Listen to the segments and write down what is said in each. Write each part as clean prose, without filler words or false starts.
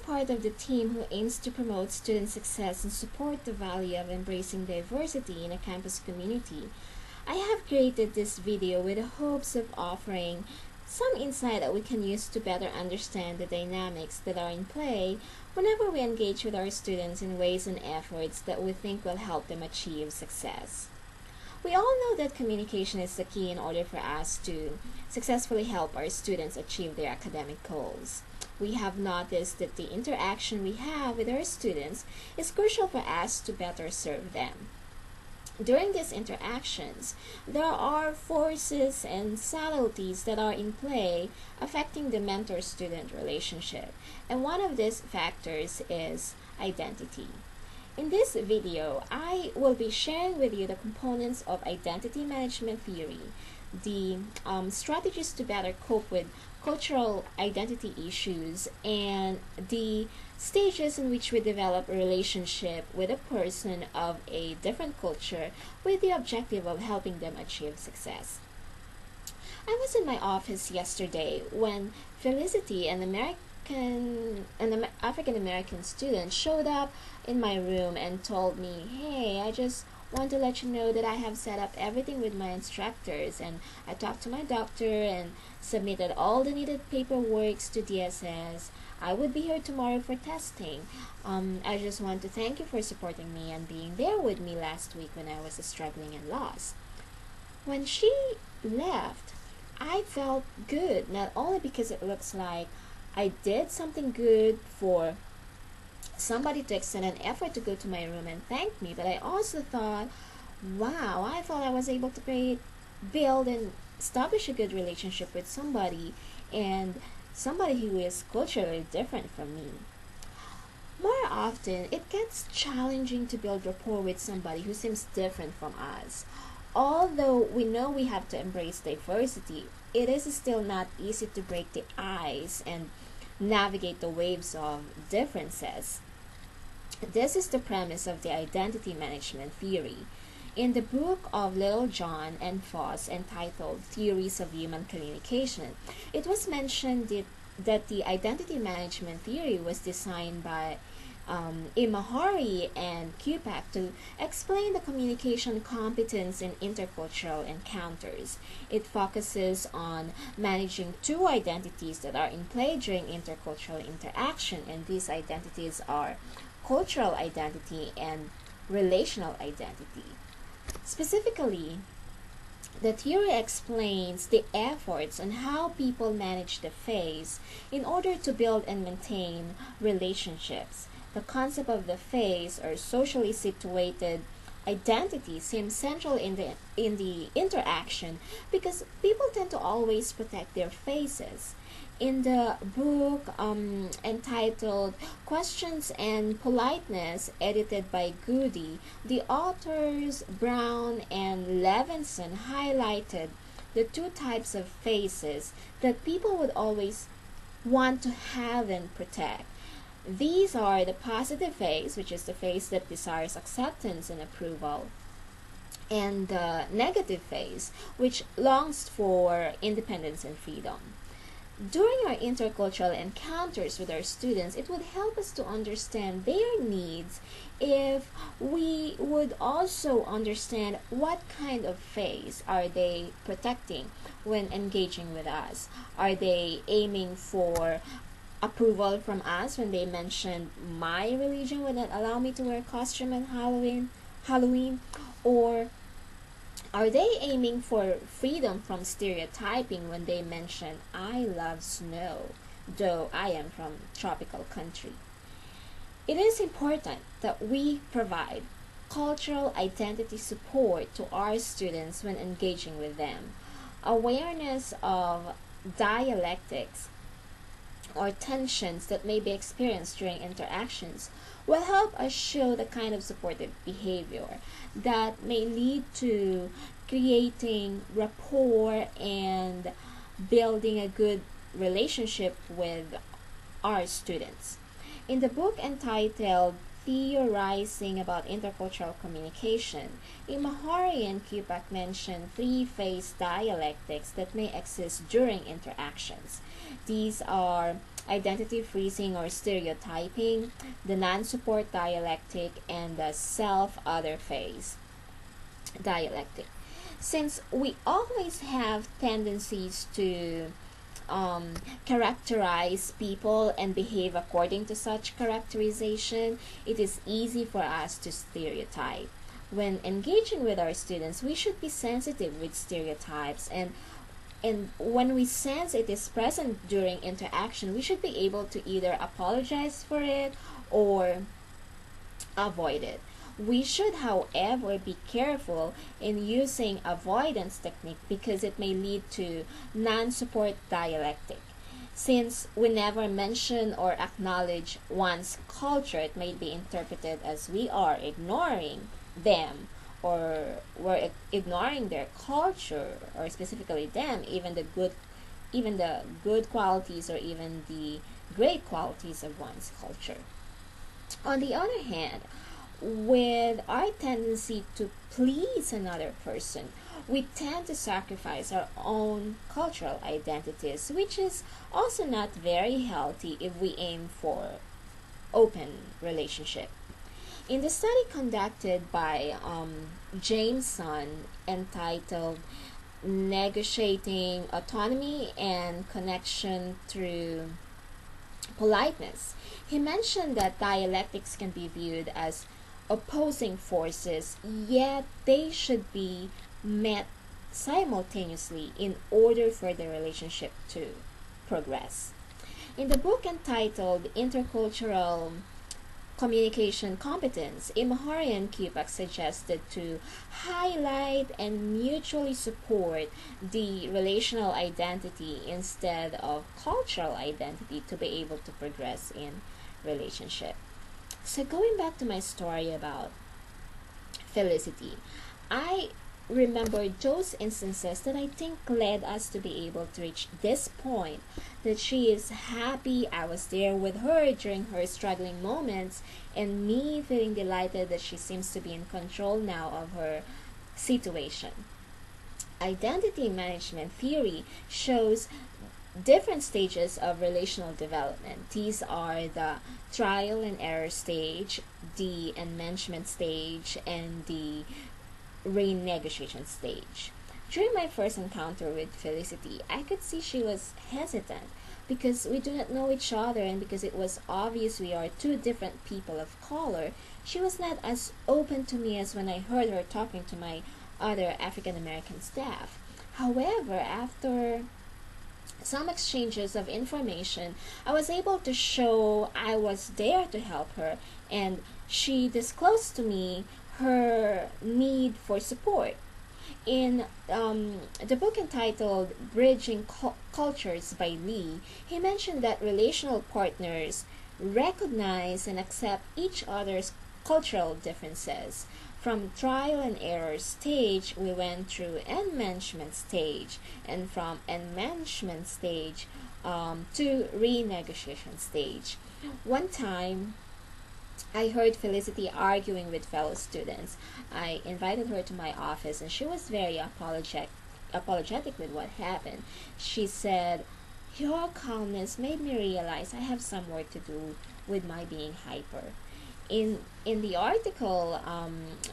part of the team who aims to promote student success and support the value of embracing diversity in a campus community. I have created this video with the hopes of offering some insight that we can use to better understand the dynamics that are in play whenever we engage with our students in ways and efforts that we think will help them achieve success. We all know that communication is the key in order for us to successfully help our students achieve their academic goals. We have noticed that the interaction we have with our students is crucial for us to better serve them. During these interactions, there are forces and subtleties that are in play affecting the mentor-student relationship, and one of these factors is identity. In this video, I will be sharing with you the components of identity management theory, the strategies to better cope with cultural identity issues, and the stages in which we develop a relationship with a person of a different culture with the objective of helping them achieve success. I was in my office yesterday when Felicity, an African American student, showed up in my room and told me, "Hey, I just want to let you know that I have set up everything with my instructors, and I talked to my doctor and submitted all the needed paperwork to DSS. I would be here tomorrow for testing. I just want to thank you for supporting me and being there with me last week when I was struggling and lost." When she left, I felt good, not only because it looks like I did something good for somebody to extend an effort to go to my room and thank me, but I also thought, wow, I thought I was able to build and establish a good relationship with somebody, and somebody who is culturally different from me. More often, it gets challenging to build rapport with somebody who seems different from us. Although we know we have to embrace diversity, it is still not easy to break the ice and navigate the waves of differences. This is the premise of the identity management theory. In the book of Little John and Foss entitled Theories of Human Communication, it was mentioned that the identity management theory was designed by Imahari and Kupak to explain the communication competence in intercultural encounters. It focuses on managing two identities that are in play during intercultural interaction, and these identities are cultural identity and relational identity. Specifically, the theory explains the efforts on how people manage the phase in order to build and maintain relationships. The concept of the phase, or socially situated identity, seems central in the interaction because people tend to always protect their faces. In the book entitled Questions and Politeness, edited by Goody, the authors Brown and Levinson highlighted the two types of faces that people would always want to have and protect. These are the positive face, which is the face that desires acceptance and approval, and the negative face, which longs for independence and freedom. During our intercultural encounters with our students, it would help us to understand their needs if we would also understand what kind of face are they protecting when engaging with us. Are they aiming for approval from us when they mentioned my religion would not allow me to wear a costume on Halloween, or are they aiming for freedom from stereotyping when they mention I love snow, though I am from tropical country? It is important that we provide cultural identity support to our students when engaging with them. Awareness of dialectics or tensions that may be experienced during interactions will help us show the kind of supportive behavior that may lead to creating rapport and building a good relationship with our students. In the book entitled Theorizing about Intercultural Communication, Imahari and Kupak mention three-phase dialectics that may exist during interactions. These are identity freezing or stereotyping, the non-support dialectic, and the self-other phase dialectic. Since we always have tendencies to characterize people and behave according to such characterization, it is easy for us to stereotype. When engaging with our students, we should be sensitive with stereotypes, and when we sense it is present during interaction, we should be able to either apologize for it or avoid it. We should, however, be careful in using avoidance technique because it may lead to non-support dialectic. Since we never mention or acknowledge one's culture, it may be interpreted as we are ignoring them, or we're ignoring their culture, or specifically them, even the good qualities or even the great qualities of one's culture. On the other hand, with our tendency to please another person, we tend to sacrifice our own cultural identities, which is also not very healthy if we aim for open relationship. In the study conducted by Jameson entitled Negotiating Autonomy and Connection Through Politeness, he mentioned that dialectics can be viewed as opposing forces, yet they should be met simultaneously in order for the relationship to progress. In the book entitled Intercultural Communication Competence, Imahari and Kupak suggested to highlight and mutually support the relational identity instead of cultural identity to be able to progress in relationship. So going back to my story about Felicity, I remember those instances that I think led us to be able to reach this point, that she is happy I was there with her during her struggling moments, and me feeling delighted that she seems to be in control now of her situation. Identity management theory shows different stages of relational development. These are the trial and error stage, the enmeshment stage, and the renegotiation stage. During my first encounter with Felicity, I could see she was hesitant because we do not know each other, and because it was obvious we are two different people of color. She was not as open to me as when I heard her talking to my other African American staff. However, after some exchanges of information, I was able to show I was there to help her, and she disclosed to me her need for support. In the book entitled Bridging Cultures by Lee, he mentioned that relational partners recognize and accept each other's cultural differences. From trial and error stage, we went through enmeshment stage, and from enmeshment stage to renegotiation stage. One time, I heard Felicity arguing with fellow students. I invited her to my office, and she was very apologetic with what happened. She said, "Your calmness made me realize I have some work to do with my being hyper." In the article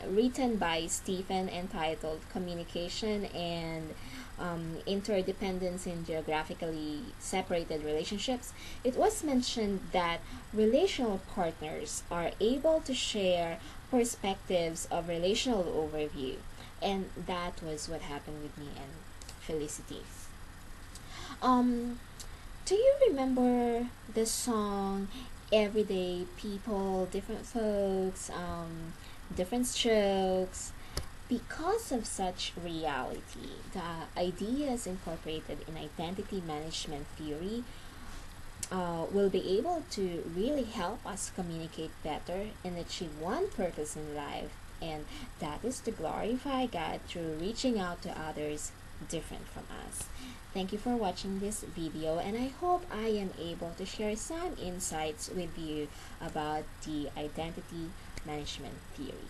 written by Stephen entitled Communication and Interdependence in Geographically Separated Relationships, it was mentioned that relational partners are able to share perspectives of relational overview, and that was what happened with me and Felicity. Do you remember the song Everyday People, Different Folks, Different Strokes? Because of such reality, the ideas incorporated in identity management theory will be able to really help us communicate better and achieve one purpose in life, and that is to glorify God through reaching out to others different from us. Thank you for watching this video, and I hope I am able to share some insights with you about the identity management theory.